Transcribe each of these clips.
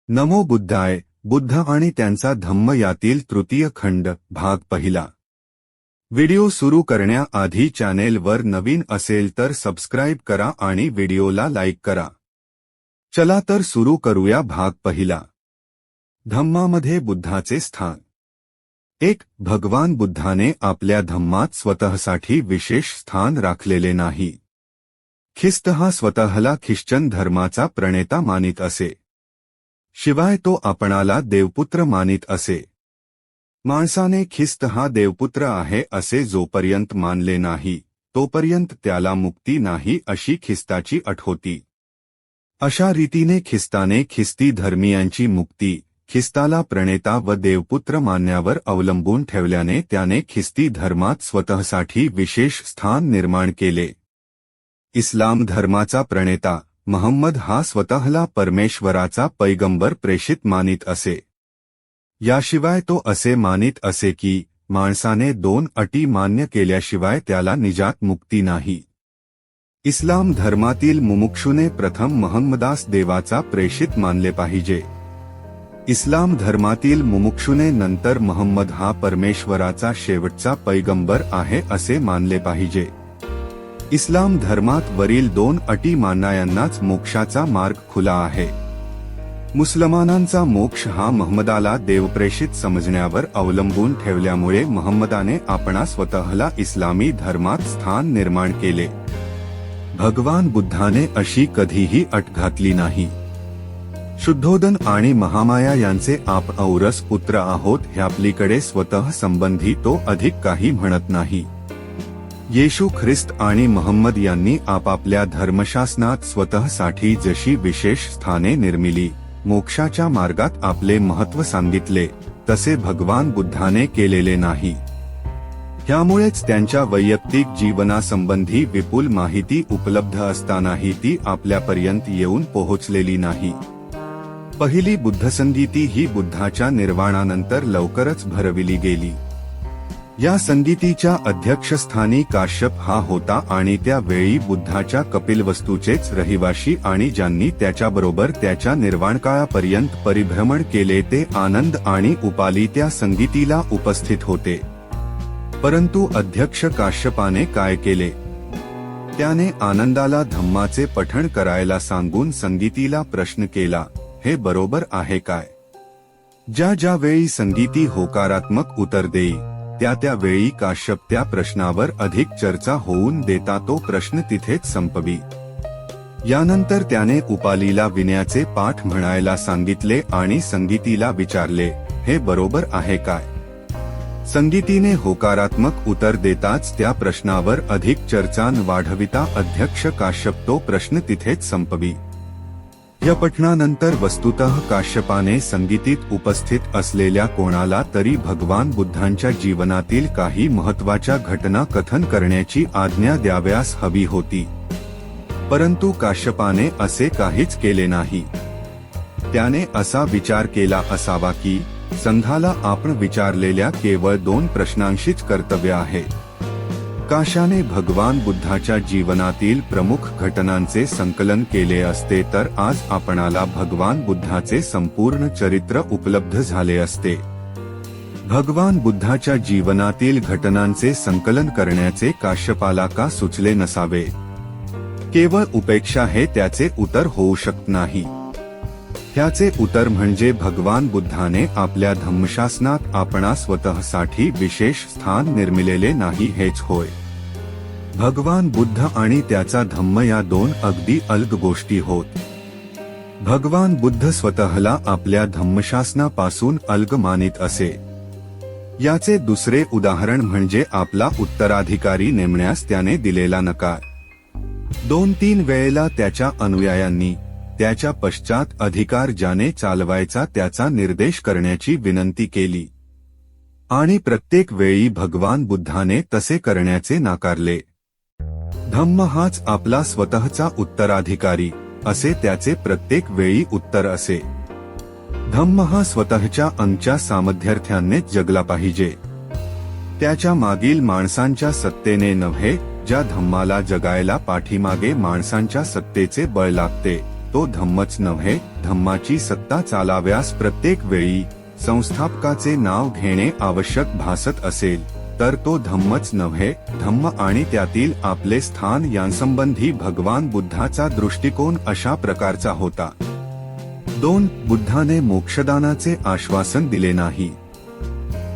नमो बुद्धाय. बुद्ध आणि त्यांचा धम्म यातील तृतीय खंड भाग पहिला. व्हिडिओ सुरू करण्याआधी चॅनेलवर नवीन असेल तर सबस्क्राईब करा आणि व्हिडिओला लाईक करा. चला तर सुरू करूया भाग पहिला. धम्मामध्ये बुद्धाचे स्थान. 1. भगवान बुद्धाने आपल्या धम्मात स्वतःसाठी विशेष स्थान राखलेले नाही. ख्रिस्त हा स्वतःला ख्रिश्चन धर्माचा प्रणेता मानित असे. शिवाय तो आपणाला देवपुत्र मानित असे. माणसाने ख्रिस्त हा देवपुत्र आहे असे जोपर्यंत मानले नाही तोपर्यंत त्याला मुक्ती नाही अशी ख्रिस्ताची अट होती. अशा रीतीने ख्रिस्ताने ख्रिस्ती धर्मीयांची मुक्ती ख्रिस्ताला प्रणेता व देवपुत्र मानण्यावर अवलंबून ठेवल्याने त्याने ख्रिस्ती धर्मात स्वतःसाठी विशेष स्थान निर्माण केले. इस्लाम धर्माचा प्रणेता महम्मद हा स्वतःला परमेश्वराचा पैगंबर प्रेषित मानित असे. याशिवाय तो असे मानित असे की माणसाने 2 अटी मान्य केल्याशिवाय त्याला निजात मुक्ती नाही. इस्लाम धर्मातील मुमुक्षुने प्रथम महम्मदास देवाचा प्रेषित मानले पाहिजे. इस्लाम धर्मातील मुमुक्षुने नंतर महम्मद हा परमेश्वराचा शेवटचा पैगंबर आहे असे मानले पाहिजे. इस्लाम धर्मात वरील 2 अटी मानणाऱ्यांनाच मोक्षाचा मार्ग खुला आहे. मुसलमानांचा मोक्ष हा महम्मदाला देवप्रेषित समजण्यावर अवलंबून ठेवल्यामुळे महम्मदाने आपणा स्वतःला इस्लामी धर्मात स्थान निर्माण केले. भगवान बुद्धाने अशी कधीही अट घातली नाही. शुद्धोदन आणि महामाया यांचे आप औरस पुत्र आहोत ह्यापलीकडे स्वतः संबंधी तो अधिक काही म्हणत नाही. येशू ख्रिस्त आणि महम्मद यांनी आपापल्या धर्मशास्त्रात स्वतःसाठी जशी विशेष स्थाने निर्मिली मोक्षाच्या मार्गात आपले महत्त्व सांगितले तसे भगवान बुद्धाने केलेले नाही. त्यामुळेच त्यांच्या वैयक्तिक जीवनासंबंधी विपुल माहिती उपलब्ध असतानाही ती आपल्यापर्यंत येऊन पोहोचलेली नाही. पहिली बुद्धसंगीती ही बुद्धाच्या निर्वाणानंतर लवकरच भरविली गेली. या संगीतीच्या अध्यक्षस्थानी काश्यप हा होता आणि त्यावेळी बुद्धाच्या कपिलवस्तूचेच रहिवाशी आणि ज्यांनी त्याच्याबरोबर त्याच्या निर्वाणकाळापर्यंत परिभ्रमण केले ते आनंद आणि उपाली त्या संगीतीला उपस्थित होते. परंतु अध्यक्ष काश्यपाने काय केले? त्याने आनंदाला धम्माचे पठण करायला सांगून संगीतीला प्रश्न केला, हे बरोबर आहे काय? ज्या वेळी संगीती होकारात्मक उत्तर देई त्या वेळी काश्यप त्या प्रश्नावर अधिक चर्चा होऊन देता तो प्रश्न तिथेच संपवी. यानंतर त्याने उपालीला विनयाचे पाठ म्हणायला सांगितले आणि संगीतीला विचारले, हे बरोबर आहे काय? संगीतीने होकारात्मक उत्तर देताच त्या प्रश्नावर अधिक चर्चा न वाढविता अध्यक्ष काश्यप तो प्रश्न तिथेच संपवी. या पठणानंतर वस्तुतः काश्यपाने संगीतीत उपस्थित असलेल्या कोणाला तरी भगवान बुद्धांच्या जीवनातील काही महत्त्वाच्या घटना कथन करण्याची आज्ञा द्यावयास हवी होती. परंतु काश्यपाने असे काहीच केले नाही. त्याने असा विचार केला असावा की संघाला आपण विचारलेल्या केवळ 2 प्रश्नांशीच कर्तव्य आहे. काश्याने भगवान बुद्धाच्या जीवनातील प्रमुख घटनांचे संकलन केले असते तर आज आपणाला भगवान बुद्धाचे संपूर्ण चरित्र उपलब्ध झाले असते. भगवान बुद्धाच्या जीवनातील घटनांचे संकलन करण्याचे काश्यपाला का सुचले नसावे? केवळ उपेक्षा हे त्याचे उत्तर होऊ शकत नाही. ह्याचे उत्तर म्हणजे भगवान बुद्धाने आपल्या धम्मशास्त्रात आपणा स्वतःसाठी विशेष स्थान निर्मिलेले नाही हेच होय. भगवान बुद्ध आणि त्याचा धम्म या 2 अगदी अलग गोष्टी होत. भगवान बुद्ध स्वतःला आपल्या धम्मशास्त्रापासून अलग मानित असे. याचे दुसरे उदाहरण म्हणजे आपला उत्तराधिकारी नेमण्यास त्याने दिलेला नकार. 2-3 वेळेला त्याच्या अनुयायांनी त्याच्या पश्चात अधिकार ज्याने चालवायचा त्याचा निर्देश करण्याची विनंती केली आणि प्रत्येक वेळी भगवान बुद्धाने तसे करण्याचे नाकारले. धम्म हाच आपला स्वतःचा उत्तराधिकारी असे त्याचे प्रत्येक वेळी उत्तर असे. धम्म हा स्वतःच्या अंगच्या सामर्थ्यानेच जगला पाहिजे. त्याच्या मागील माणसांच्या सत्तेने नव्हे. ज्या धम्माला जगायला पाठीमागे माणसांच्या सत्तेचे बळ लागते तो धम्मच नव्हे, धम्माची सत्ता चालाव्यास प्रत्येक वेळी संस्थापकाचे नाव घेणे आवश्यक भासत असेल तर तो धम्मच नव्हे, धम्म आणि त्यातील आपले स्थान यांसंबंधी भगवान बुद्धाचा दृष्टिकोन अशा प्रकारचा होता. 2. बुद्धाने मोक्षदानाचे आश्वासन दिले नाही.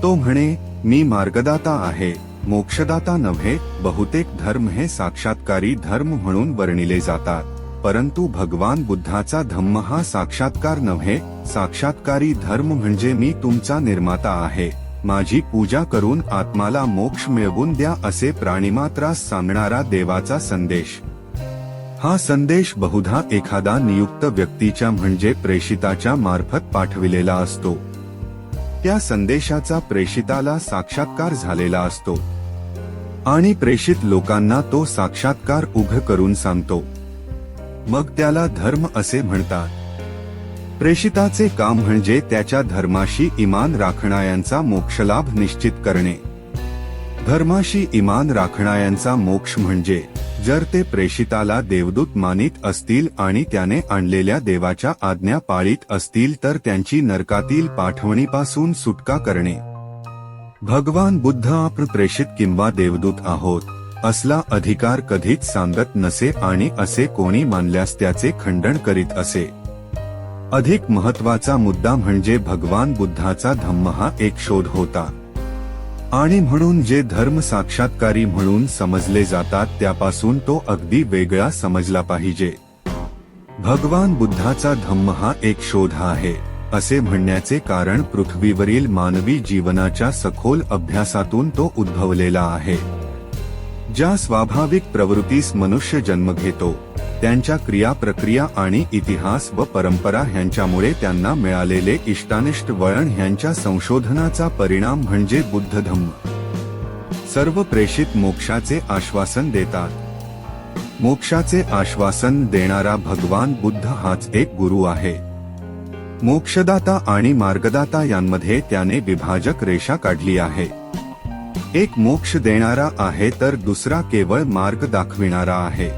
तो म्हणे, मी मार्गदाता आहे, मोक्षदाता नव्हे. बहुतेक धर्म हे साक्षात्कारी धर्म म्हणून वर्णिले जातात, परंतु भगवान बुद्धाचा धम्म हा साक्षात्कार नव्हे. साक्षात्कारी धर्म म्हणजे मी तुमचा निर्माता आहे, माझी पूजा करून आत्माला मोक्ष मिळवून द्या असे प्राणिमात्रास सांगणारा देवाचा संदेश. हा संदेश बहुधा एखादा नियुक्त व्यक्तीच्या म्हणजे प्रेषिताच्या मार्फत पाठविलेला असतो. त्या संदेशाचा प्रेषिताला साक्षात्कार झालेला असतो आणि प्रेषित लोकांना तो साक्षात्कार उघड करून सांगतो. मग त्याला धर्म असे म्हणतात. प्रेषिताचे काम म्हणजे त्याच्या धर्माशी इमान राखणाऱ्यांचा मोक्षलाभ निश्चित करणे. धर्माशी इमान राखणाऱ्यांचा मोक्ष म्हणजे जर ते प्रेषिताला देवदूत मानित असतील आणि त्याने आणलेल्या देवाच्या आज्ञा पाळीत असतील तर त्यांची नरकातील पाठवणीपासून सुटका करणे. भगवान बुद्ध आपण प्रेषित किंवा देवदूत आहोत असला अधिकार कधीच सांगत नसे आणि असे कोणी मानल्यास त्याचे खंडन करीत असे. अधिक महत्वाचा मुद्दा म्हणजे भगवान बुद्धाचा धम्म हा एक शोध होता आणि म्हणून जे धर्म साक्षात्कारी म्हणून समजले जातात त्यापासून तो अगदी वेगळा समजला पाहिजे. भगवान बुद्धाचा धम्म हा एक शोध आहे असे म्हणण्याचे कारण पृथ्वीवरील मानवी जीवनाच्या सखोल अभ्यासातून तो उद्भवलेला आहे. ज्या स्वाभाविक प्रवृत्तीस मनुष्य जन्म घेतो त्यांच्या क्रिया प्रक्रिया आणि इतिहास व परंपरा ह्यांच्यामुळे त्यांना मिळालेले इष्टानिष्ट वळण ह्यांच्या संशोधनाचा परिणाम म्हणजे बुद्ध धम्म. सर्व प्रेषित मोक्षाचे आश्वासन देतात. मोक्षाचे आश्वासन देणारा भगवान बुद्ध हाच एक गुरु आहे. मोक्षदाता आणि मार्गदाता यांमध्ये त्याने विभाजक रेषा काढली आहे. एक मोक्ष देणारा आहे तर दुसरा केवळ मार्ग दाखविणारा आहे.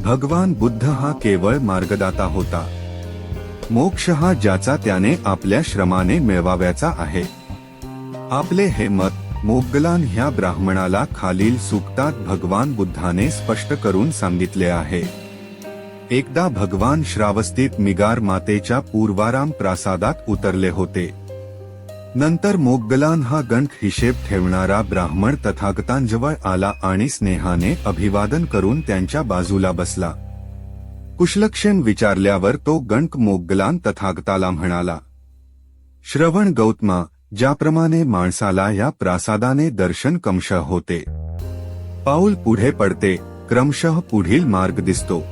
भगवान बुद्ध हा केवळ मार्गदाता होता. मोक्ष हा ज्याचा त्याने आपल्या श्रमाने मिळवाव्याचा आहे. आपले हे मत मोग्गलान ह्या ब्राह्मणाला खालील सूक्तात भगवान बुद्धाने स्पष्ट करून सांगितले आहे. एकदा भगवान श्रावस्तीत मिगार मातेच्या पूर्वाराम प्रासादात उतरले होते. नंतर मोग्गलान हा गणक हिशेब ठेवणारा ब्राह्मण तथागतांजवळ आला आणि स्नेहाने अभिवादन करून त्यांच्या बाजूला बसला. कुशलक्षण विचारल्यावर तो गणक मोग्गलान तथागताला म्हणाला, श्रवण गौतमा, ज्याप्रमाणे माणसाला या प्रासादाने दर्शन क्रमशः होते, पाऊल पुढे पडते, क्रमशः पुढील मार्ग दिसतो,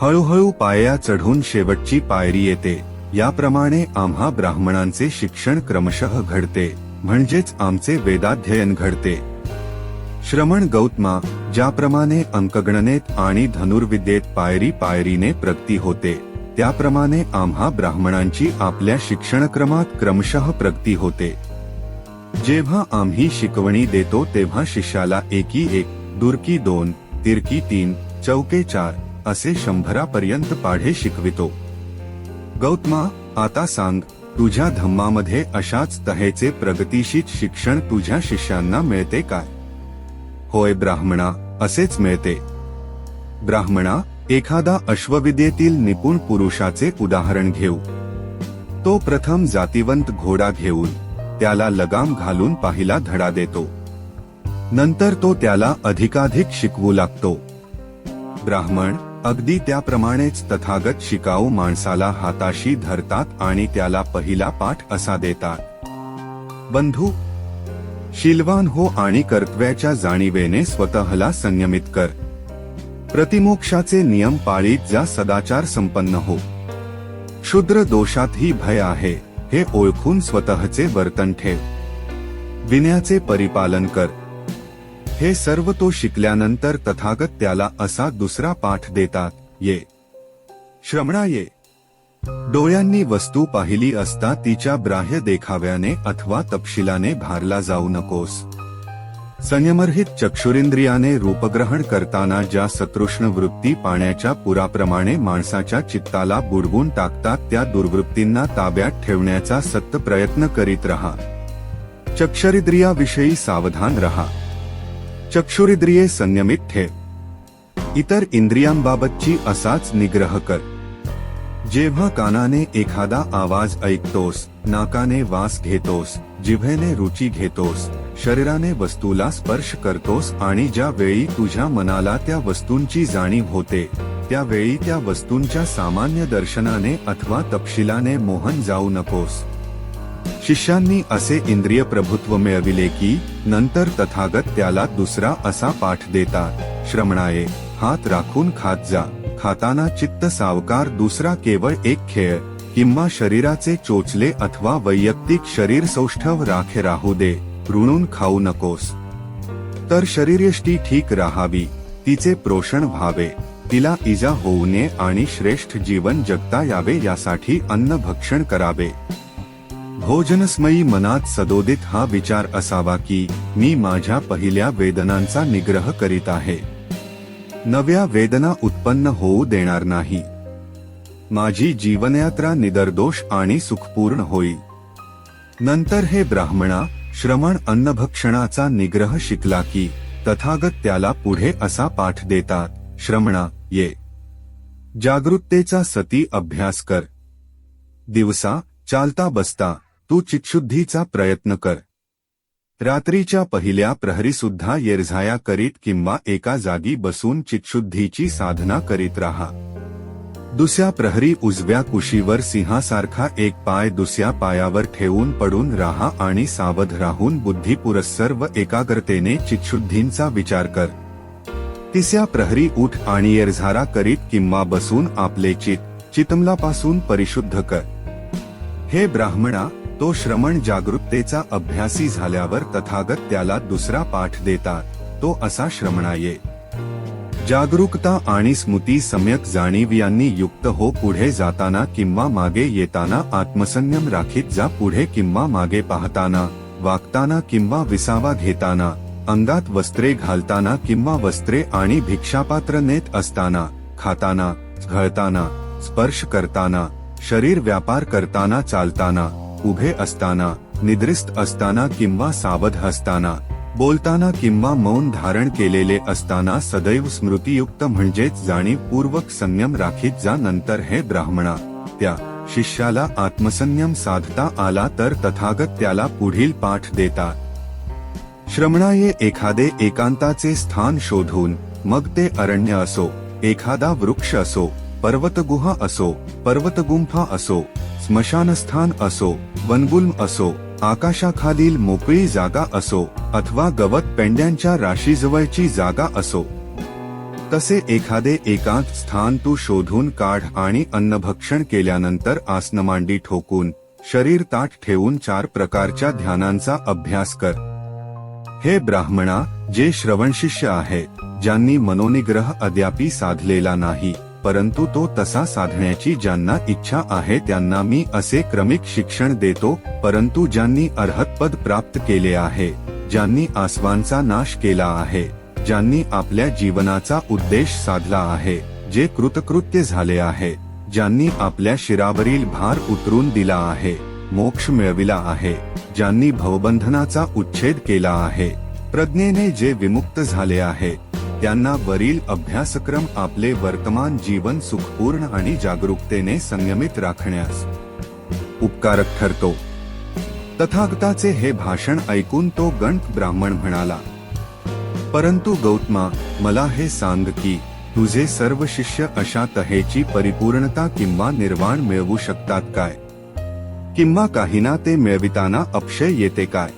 हळूहळू पाया चढून शेवटची पायरी येते, याप्रमाणे आम्हा ब्राह्मणांचे शिक्षण क्रमशः घडते, म्हणजेच आमचे वेदाध्ययन घडते. श्रवण गौतमा, ज्याप्रमाणे अंकगणनेत आणि धनुर्विद्येत पायरी पायरीने प्रगती होते त्याप्रमाणे आम्हा ब्राह्मणांची आपल्या शिक्षणक्रमात क्रमशः प्रगती होते. जेव्हा आम्ही शिकवणी देतो तेव्हा शिष्याला एकी 1, दुरकी 2, तिरकी 3, चौके 4 असे 100पर्यंत पाढे शिकवितो. गौतमा, आता सांग, तुझ्या धम्मामध्ये अशाच तऱ्हेचे प्रगतिशील शिक्षण तुझ्या शिष्यांना मिळते काय? होय ब्राह्मणा, असेच मिळते. ब्राह्मणा, एखादा अश्वविद्येतील निपुण पुरुषाचे उदाहरण घेऊ. तो प्रथम जातिवंत घोडा घेऊन त्याला लगाम घालून पहिला धडा देतो. नंतर तो त्याला अधिकाधिक शिकवू लागतो. ब्राह्मण, अगदी त्याप्रमाणेच तथागत शिकाऊ माणसाला हाताशी धरतात आणि त्याला पहिला पाठ असा देतात. बंधू, शीलवान हो आणि कर्तव्याच्या जाणीवेने स्वतःला संयमित कर. प्रतिमोक्षाचे नियम पाळीत जा, सदाचार संपन्न हो. क्षुद्र दोषातही भय आहे हे ओळखून स्वतःचे वर्तन ठेव. विनयाचे परिपालन कर. हे सर्व तो शिकल्यानंतर तथागत त्याला असा दुसरा पाठ देतात, ये श्रमणा ये. डोळ्यांनी वस्तू पाहिली असता तिच्या ब्राह्य देखाव्याने अथवा तपशिलाने भारला जाऊ नकोस. संयमरहित चक्षुरिंद्रियाने रूपग्रहण करताना ज्या सतृष्ण वृत्ती पाण्याच्या पुराप्रमाणे माणसाच्या चित्ताला बुडवून टाकतात, त्या दुर्वृत्तींना ताब्यात ठेवण्याचा सतत प्रयत्न करीत रहा. चक्षुरिंद्रियाविषयी सावधान रहा. चक्षुरिंद्रिये संयमित ठेव. इतर इंद्रियांबाबतची असाच निग्रह कर. जेव्हा कानाने एखादा आवाज ऐकतोस, नाकाने वास घेतोस, जिभेने रुची घेतोस, शरीराने वस्तूला स्पर्श करतोस आणि ज्या वेळी तुझ्या मनाला त्या वस्तूंची जाणीव होते, त्यावेळी त्या वस्तूंच्या सामान्य दर्शनाने अथवा तपशिलाने मोहन जाऊ नकोस. शिष्यांनी असे इंद्रिय प्रभुत्व मिळविले की नंतर तथागत त्याला दुसरा असा पाठ देतात. श्रमणाये, हात राखून खात जा. खाताना चित्त सावकार. दुसरा केवळ एक खेळ किंवा शरीराचे चोचले अथवा वैयक्तिक शरीर सौष्ठव राखे राहू दे. ऋणून खाऊ नकोस. तर शरीरयष्टी ठीक राहावी, तिचे पोषण व्हावे, तिला इजा होऊ नये आणि श्रेष्ठ जीवन जगता यावे यासाठी अन्न भक्षण करावे. भोजनस्मयी मनात सदोदित हा विचार असावा की मी माझ्या पहिल्या वेदनांचा निग्रह करीत आहे. नव्या वेदना उत्पन्न होऊ देणार नाही. माझी जीवनयात्रा निदर्दोष आणि सुखपूर्ण होईल. नंतर हे ब्राह्मणा, श्रमण अन्नभक्षणाचा निग्रह शिकला की तथागत त्याला पुढे असा पाठ देतात. श्रमणा ये, जागृततेचा सती अभ्यास कर. दिवसा चालता बसता तू चित्तशुद्धीचा प्रयत्न कर. रात्रीच्या पहिल्या प्रहरी सुद्धा येरझाया करीत किंवा एका जागी बसून चित्तशुद्धीची साधना करीत राहा. दुसऱ्या प्रहरी उजव्या कुशीवर सिंहासारखा एक पाय दुसऱ्या पायावर ठेवून पडून राहा आणि सावध राहून बुद्धिपुरस्सर व एकाग्रतेने चित्तशुद्धींचा विचार कर. तिसऱ्या प्रहरी उठ आणि येरझारा करीत किंवा बसून आपले चित्तमलापासून परिशुद्ध कर. हे ब्राह्मणा, तो श्रमण जागृततेचा अभ्यासी झाल्यावर तथागत त्याला दुसरा पाठ देतात. तो असा श्रमणा ये. जागरूकता आणि स्मृती सम्यक जाणीव यांनी युक्त हो. पुढे जाताना किंवा मागे येताना आत्मसंयम राखीत जा. पुढे किंवा मागे पाहताना, वागताना किंवा विसावा घेताना, अंगात वस्त्रे घालताना किंवा वस्त्रे आणि भिक्षापात्र नेत असताना, खाताना, घळताना, स्पर्श करताना, शरीर व्यापार करताना, चालताना, उभे असताना, निद्रिस्त असताना किंवा सावध असताना, बोलताना किंवा मौन धारण केलेले असताना सदैव स्मृतियुक्त म्हणजेच जाणीवपूर्वक संयम राखीत जा. नंतर हे ब्राह्मणा, त्या शिष्याला आत्मसंयम साधता आला तर तथागत त्याला पुढील पाठ देतात. श्रमणाये, एखादे एकांताचे स्थान शोधून, मग ते अरण्य असो, एखादा वृक्ष असो, पर्वतगुहा असो, पर्वतगुंफा असो, स्मशानस्थान असो, वनगुल्म असो, आकाशाखालील मोकळी जागा असो अथवा गवत पेंड्यांच्या राशीजवळची जागा असो, तसे एखादे एकांत स्थान तू शोधून काढ आणि अन्नभक्षण केल्यानंतर आसनमांडी ठोकून, शरीर ताठ ठेवून 4 प्रकारच्या ध्यानांचा अभ्यास कर. हे ब्राह्मणा, जे श्रवणशिष्य आहे, ज्यांनी मनोनिग्रह अद्यापी साधलेला नाही, परंतु तो तसा साधण्याची ज्यांना इच्छा आहे त्यांना मी असे क्रमिक शिक्षण देतो. परंतु ज्यांनी अर्हतपद प्राप्त केले आहे, ज्यांनी आसवांचा नाश केला आहे, ज्यांनी आपल्या जीवनाचा उद्देश साधला आहे, जे कृतकृत्य झाले आहे, ज्यांनी आपल्या शिरावरील भार उतरून दिला आहे, मोक्ष मिळविला आहे, ज्यांनी भवबंधनाचा उच्छेद केला आहे, प्रज्ञेने जे विमुक्त झाले आहे, त्यांना वरील अभ्यासक्रम आपले वर्तमान जीवन सुखपूर्ण आणि जागरूकतेने संयमित राखण्यास उपकारक ठरतो. तथागताचे हे भाषण ऐकून तो गणक ब्राह्मण म्हणाला, परंतु गौतमा, मला हे सांग की तुझे सर्व शिष्य अशा तऱ्हेची परिपूर्णता किंवा निर्वाण मिळवू शकतात काय? किंवा काहींना ते मिळविताना अपक्षय येते काय?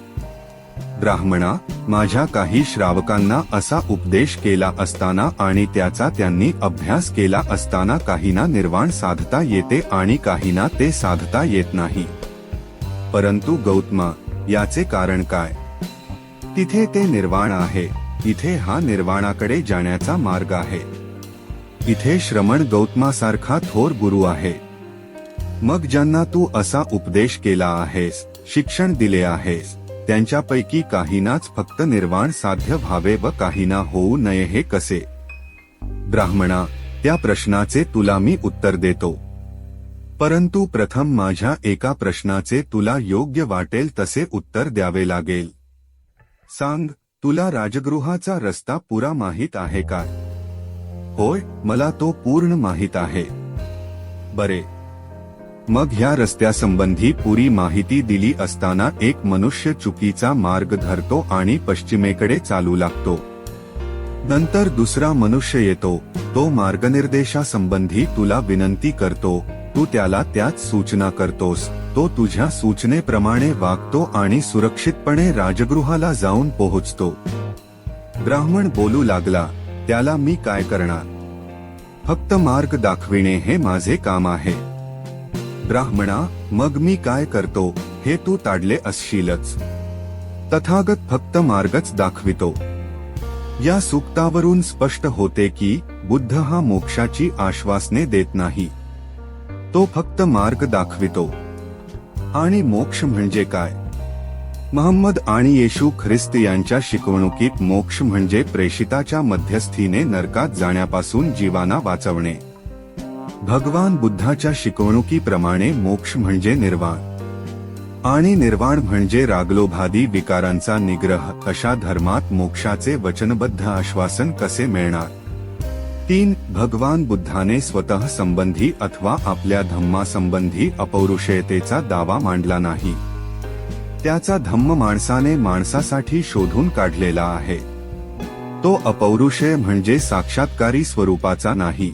ब्राह्मणा, माझ्या काही श्रावकांना असा उपदेश केला असताना आणि त्याचा त्यांनी अभ्यास केला असताना काहींना निर्वाण साधता येते आणि काहींना ते साधता येत नाही. परंतु गौतमा, याचे कारण काय? तिथे ते निर्वाण आहे, इथे हा निर्वाणाकडे जाण्याचा मार्ग आहे. इथे श्रमण गौतमासारखा थोर गुरु आहे. मग ज्यांना तू असा उपदेश केला आहेस, शिक्षण दिले आहेस, त्यांच्यापैकी काहींनाच फक्त निर्वाण साध्य व्हावे व काहींना होऊ नये हे कसे? ब्राह्मणा, त्या प्रश्नाचे तुला मी उत्तर देतो. परंतु प्रथम माझ्या एका प्रश्नाचे तुला योग्य वाटेल तसे उत्तर द्यावे लागेल. सांग, तुला राजगृहाचा रस्ता पुरा माहीत आहे का? होय, मला तो पूर्ण माहीत आहे. बरे, मग ह्या रस्त्यासंबंधी पुरी माहिती दिली असताना एक मनुष्य चुकीचा मार्ग धरतो आणि पश्चिमेकडे चालू लागतो. नंतर दुसरा मनुष्य येतो, तो मार्गनिर्देशासंबंधी तुला विनंती करतो. तू त्याला त्याच सूचना करतोस. तो तुझ्या सूचनेप्रमाणे वागतो आणि सुरक्षितपणे राजगृहाला जाऊन पोहोचतो. ब्राह्मण बोलू लागला, त्याला मी काय करणार? फक्त मार्ग दाखविणे हे माझे काम आहे. ब्राह्मणा, मग मी काय करतो हे तू ताडले असशीलच. तथागत फक्त मार्गच दाखवितो. या सूक्तावरून स्पष्ट होते की बुद्ध हा मोक्षाची आश्वासने देत नाही. तो फक्त मार्ग दाखवितो. आणि मोक्ष म्हणजे काय? महम्मद आणि येशू ख्रिस्त यांच्या शिकवणुकीत मोक्ष म्हणजे प्रेषिताच्या मध्यस्थीने नरकात जाण्यापासून जीवांना वाचवणे. भगवान बुद्धाच्या शिकवणुकीप्रमाणे मोक्ष म्हणजे निर्वाण. आणि निर्वाण म्हणजे रागलोभादी विकारांचा निग्रह. अशा धर्मात मोक्षाचे वचनबद्ध आश्वासन कसे मिळणार? 3. भगवान बुद्धाने स्वतः संबंधी अथवा आपल्या धम्मासंबंधी अपौरुषेयतेचा दावा मांडला नाही. त्याचा धम्म माणसाने माणसासाठी शोधून काढलेला आहे. तो अपौरुषेय म्हणजे साक्षात्कारी स्वरूपाचा नाही.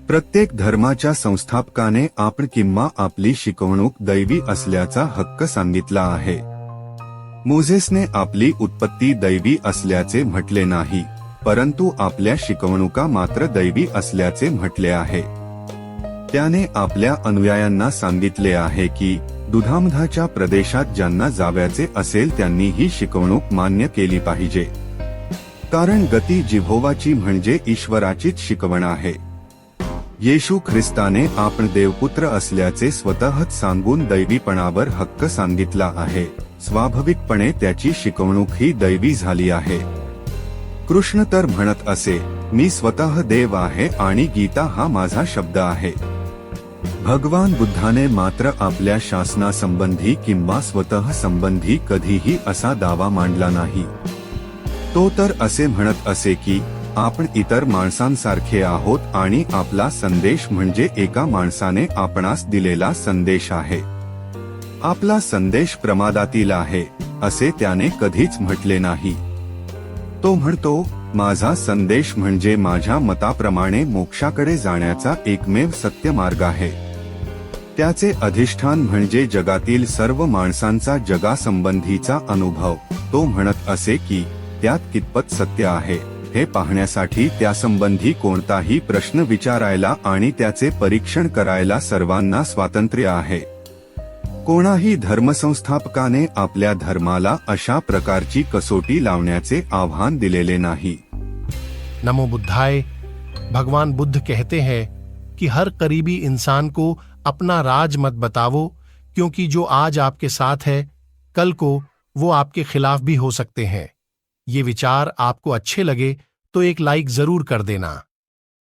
प्रत्येक धर्माच्या संस्थापकाने आपण किंवा आपली शिकवणूक दैवी असल्याचा हक्क सांगितला आहे. मोझेसने आपली उत्पत्ती दैवी असल्याचे म्हटले नाही, परंतु आपल्या शिकवणुका मात्र दैवी असल्याचे म्हटले आहे. त्याने आपल्या अनुयायांना सांगितले आहे की दुधामधाच्या प्रदेशात ज्यांना जावयाचे असेल त्यांनी ही शिकवणूक मान्य केली पाहिजे. कारण गती जिव्होवाची म्हणजे ईश्वराचीच शिकवण आहे. येशू ख्रिस्ताने आपण देवपुत्र असल्याचे स्वतःच सांगून दैवीपणावर हक्क सांगितला आहे. स्वाभाविकपणे त्याची शिकवणूक ही दैवी झाली आहे. कृष्ण तर म्हणत असे, मी स्वतः देव आहे आणि गीता हा माझा शब्द आहे. भगवान बुद्धाने मात्र आपल्या शासनासंबंधी किंवा स्वतः संबंधी कधीही असा दावा मांडला नाही. तो तर असे म्हणत असे की आपण इतर माणसांसारखे आहोत आणि आपला संदेश म्हणजे एका माणसाने आपणास दिलेला संदेश आहे. आपला संदेश प्रमादातील आहे असे त्याने कधीच म्हटले नाही. तो म्हणतो, माझा संदेश म्हणजे माझ्या मताप्रमाणे मोक्षाकडे जाण्याचा एकमेव सत्य मार्ग आहे. त्याचे अधिष्ठान म्हणजे जगातील सर्व माणसांचा जगासंबंधीचा अनुभव. तो म्हणत असे की त्यात कितपत सत्य आहे हे पाहण्यासाठी त्यासंबंधी कोणताही प्रश्न विचारायला आणि त्याचे परीक्षण करायला सर्वांना स्वातंत्र्य आहे. कोणाही धर्मसंस्थापकाने आपल्या धर्माला अशा प्रकारची कसोटी लावण्याचे आव्हान दिलेले नाही. नमो बुद्धाय. भगवान बुद्ध कहते हैं कि हर करीबी इंसान को अपना राज मत बताओ, क्योंकि जो आज आपके साथ है कल को वो आपके खिलाफ भी हो सकते हैं. ये विचार आपको अच्छे लगे तो एक लाइक जरूर कर देना.